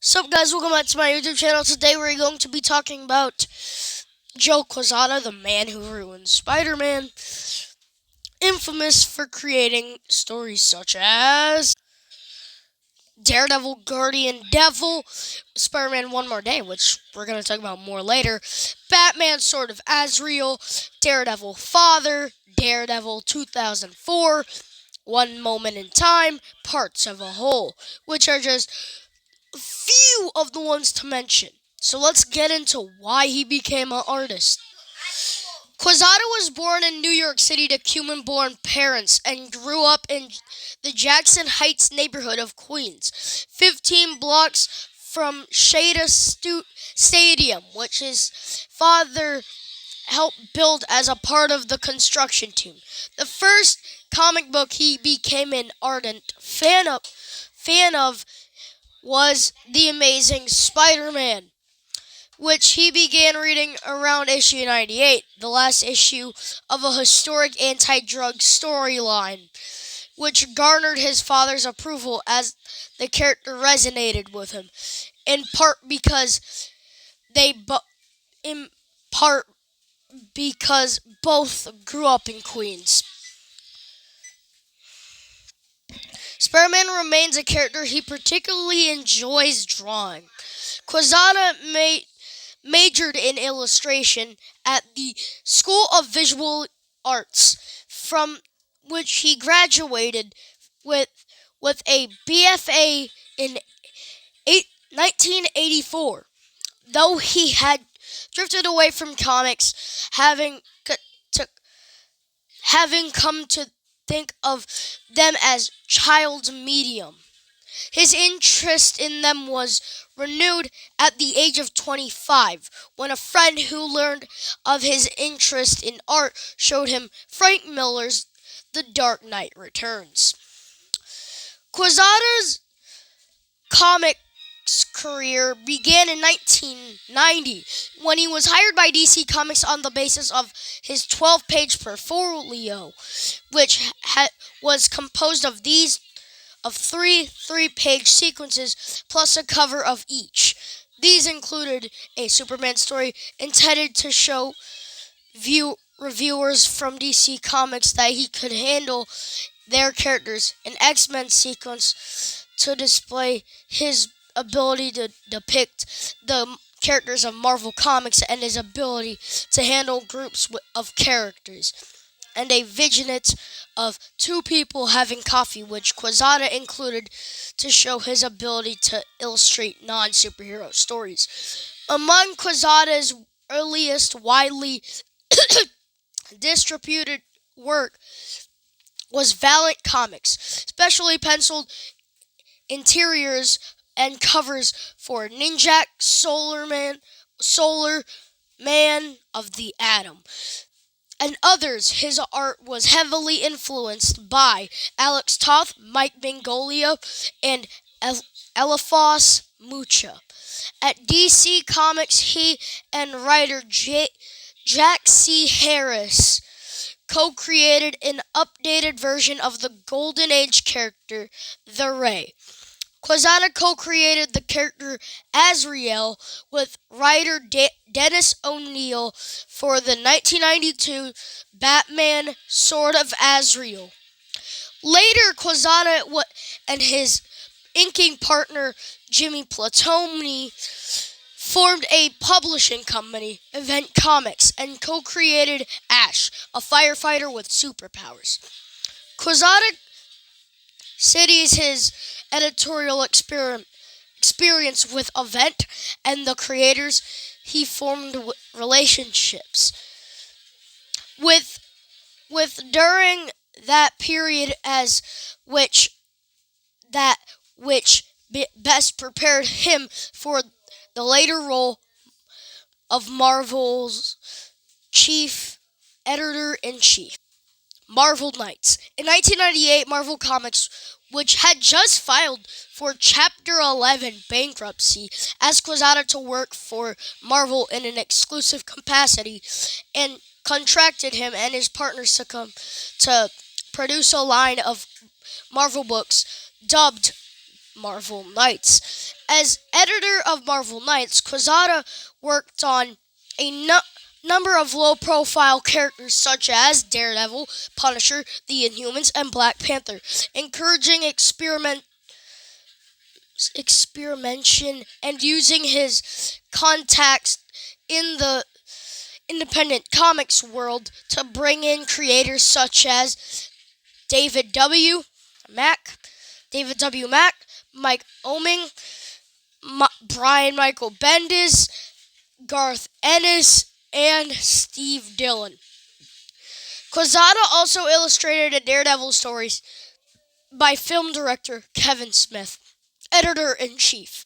Sup guys, welcome back to my YouTube channel. Today we're going to be talking about Joe Quasada, the man who ruined Spider-Man, infamous for creating stories such as Daredevil, Guardian Devil, Spider-Man One More Day, which we're going to talk about more later, Batman Sword of Azrael, Daredevil Father, Daredevil 2004, One Moment in Time, Parts of a Whole, which are just few of the ones to mention. So let's get into why he became an artist. Quasada was born in New York City to Cuban-born parents and grew up in the Jackson Heights neighborhood of Queens, 15 blocks from Shada Stadium, which his father helped build as a part of the construction team. The first comic book he became an ardent fan of was The Amazing Spider-Man, which he began reading around issue 98, the last issue of a historic anti-drug storyline, which garnered his father's approval as the character resonated with him, in part because both grew up in Queens. Spider-Man remains a character he particularly enjoys drawing. Quasada majored in illustration at the School of Visual Arts, from which he graduated with a BFA in 1984. Though he had drifted away from comics, having come to think of them as child's medium. His interest in them was renewed at the age of 25, when a friend who learned of his interest in art showed him Frank Miller's The Dark Knight Returns. Quasada's comics career began in 1990 when he was hired by DC Comics on the basis of his 12-page portfolio, which was composed of three three-page sequences plus a cover of each. These included a Superman story intended to show reviewers from DC Comics that he could handle their characters, an X-Men sequence to display his ability to depict the characters of Marvel Comics and his ability to handle groups of characters, and a vignette of two people having coffee, which Quasada included to show his ability to illustrate non-superhero stories. Among Quasada's earliest widely distributed work was Valiant Comics, specially penciled interiors and covers for Ninjak, Solar Man of the Atom, and others. His art was heavily influenced by Alex Toth, Mike Mignola, and Elifas Mucha. At DC Comics, he and writer Jack C. Harris co-created an updated version of the Golden Age character, the Ray. Quasada co-created the character Azrael with writer Dennis O'Neil for the 1992 Batman Sword of Azrael. Later, Quasada and his inking partner Jimmy Platoni formed a publishing company, Event Comics, and co-created Ash, a firefighter with superpowers. Quasada cites his editorial experience with Event and the creators he formed relationships with during that period, as which best prepared him for the later role of Marvel's chief editor-in-chief. Marvel Knights. In 1998, Marvel Comics, which had just filed for Chapter 11 bankruptcy, asked Quasada to work for Marvel in an exclusive capacity and contracted him and his partners to produce a line of Marvel books dubbed Marvel Knights. As editor of Marvel Knights, Quasada worked on a number of low-profile characters such as Daredevil, Punisher, the Inhumans, and Black Panther, encouraging experimentation and using his contacts in the independent comics world to bring in creators such as David W. Mack, Mike Oeming, Brian Michael Bendis, Garth Ennis, and Steve Dillon. Quasada also illustrated a Daredevil stories by film director Kevin Smith, editor-in-chief.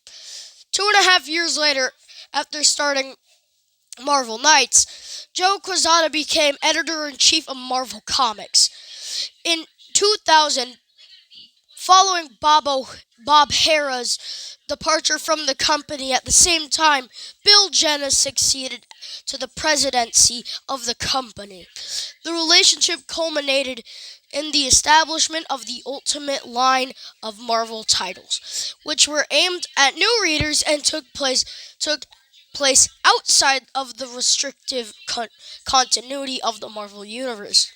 2.5 years later, after starting Marvel Knights, Joe Quasada became editor-in-chief of Marvel Comics. In 2000, following Bob Harrah's departure from the company at the same time, Bill Jenna succeeded to the presidency of the company. The relationship culminated in the establishment of the Ultimate line of Marvel titles, which were aimed at new readers and took place outside of the restrictive continuity of the Marvel Universe.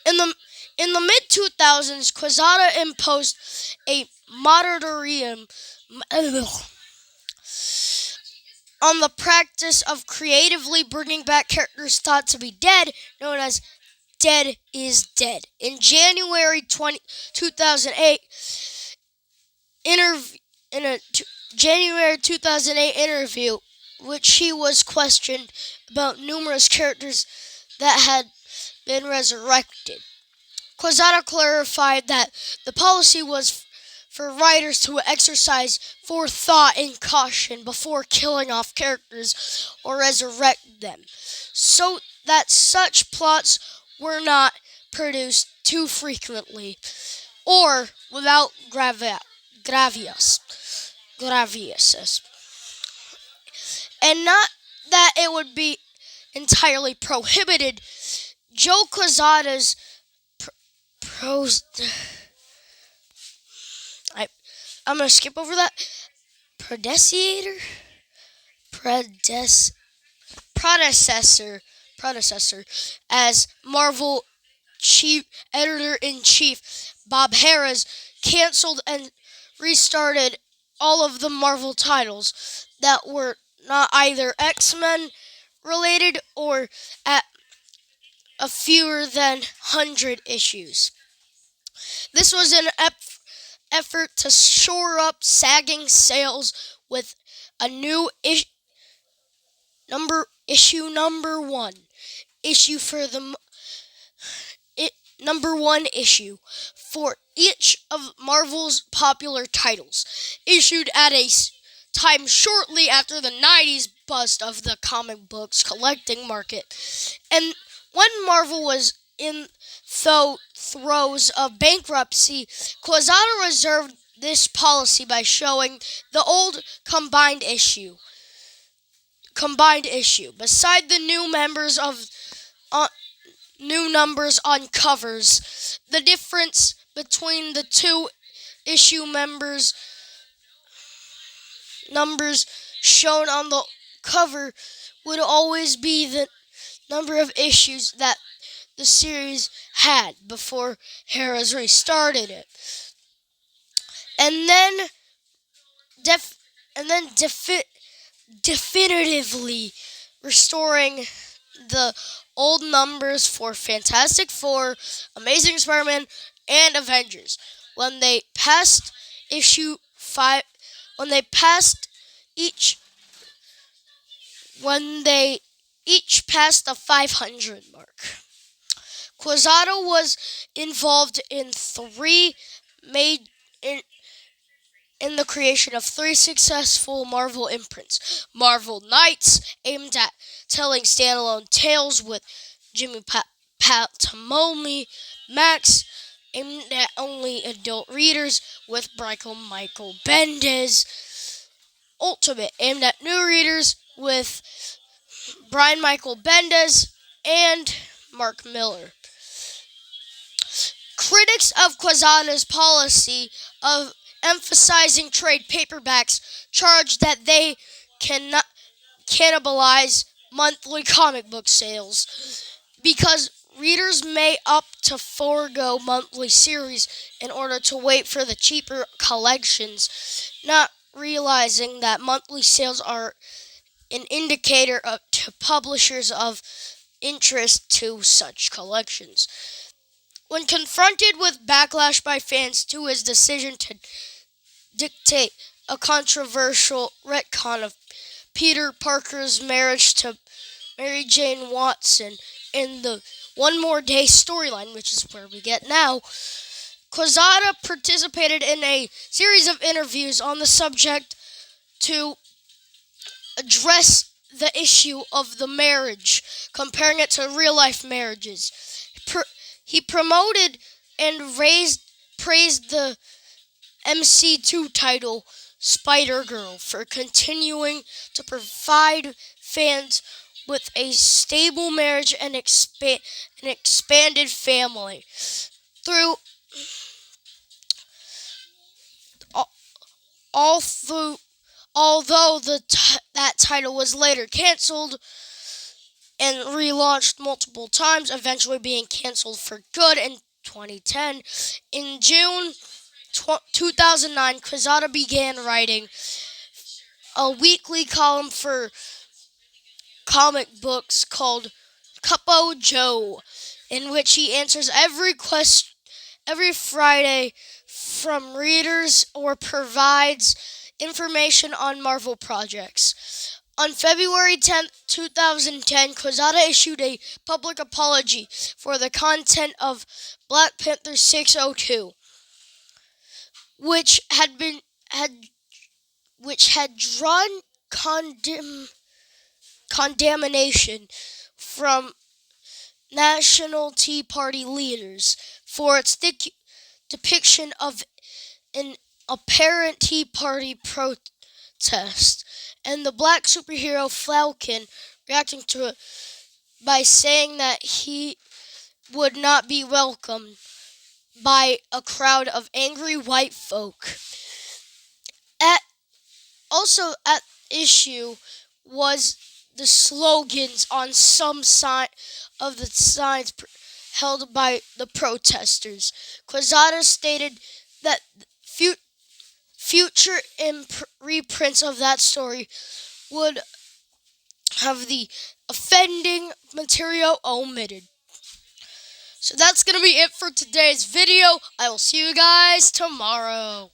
In the mid 2000s, Quasada imposed a moratorium on the practice of creatively bringing back characters thought to be dead, known as Dead is Dead. In January 2008, in a January 2008 interview, which he was questioned about numerous characters that had been resurrected. Quasada clarified that the policy was for writers to exercise forethought and caution before killing off characters or resurrect them, so that such plots were not produced too frequently or without gravitas, and not that it would be entirely prohibited. Joe Quasada's I'm gonna skip over that. Predecessor as Marvel chief editor-in-chief Bob Harras canceled and restarted all of the Marvel titles that were not either X-Men related or at a fewer than 100 issues. This was an effort to shore up sagging sales with a new number one issue for the number one issue for each of Marvel's popular titles, issued at a time shortly after the 90s bust of the comic books collecting market. And when Marvel was in throes of bankruptcy, Quasada reserved this policy by showing the old combined issue. Beside the new numbers on covers, the difference between the two issue numbers shown on the cover would always be the number of issues that the series had before Harris restarted it, and then definitively restoring the old numbers for Fantastic Four, Amazing Spider-Man, and Avengers when they passed issue 5. When they each passed the 500 mark. Quasada was involved in the creation of 3 successful Marvel imprints. Marvel Knights, aimed at telling standalone tales with Jimmy Patamoni. Max, aimed at only adult readers with Michael Bendis. Ultimate, aimed at new readers with Brian Michael Bendis and Mark Miller. Critics of Quasada's policy of emphasizing trade paperbacks, charged that they cannot cannibalize monthly comic book sales because readers may opt to forego monthly series in order to wait for the cheaper collections, not realizing that monthly sales are an indicator to publishers of interest to such collections. When confronted with backlash by fans to his decision to dictate a controversial retcon of Peter Parker's marriage to Mary Jane Watson in the One More Day storyline, which is where we get now, quasada participated in a series of interviews on the subject to address the issue of the marriage, comparing it to real life marriages. He promoted and praised the MC2 title Spider-Girl for continuing to provide fans with a stable marriage and an expanded family. Through all through Although that title was later canceled and relaunched multiple times, eventually being canceled for good in 2010. In June 2009, Quasada began writing a weekly column for comic books called Cupo Joe, in which he answers every Friday from readers or provides information on Marvel projects. On February 10th, 2010, Quasada issued a public apology for the content of Black Panther 602, which had drawn condemnation from National Tea Party leaders for its depiction of an apparent Tea Party protest, and the black superhero Falcon reacting to it by saying that he would not be welcomed by a crowd of angry white folk. At issue was the slogans on some of the signs held by the protesters. Quasada stated that future reprints of that story would have the offending material omitted. So that's going to be it for today's video. I will see you guys tomorrow.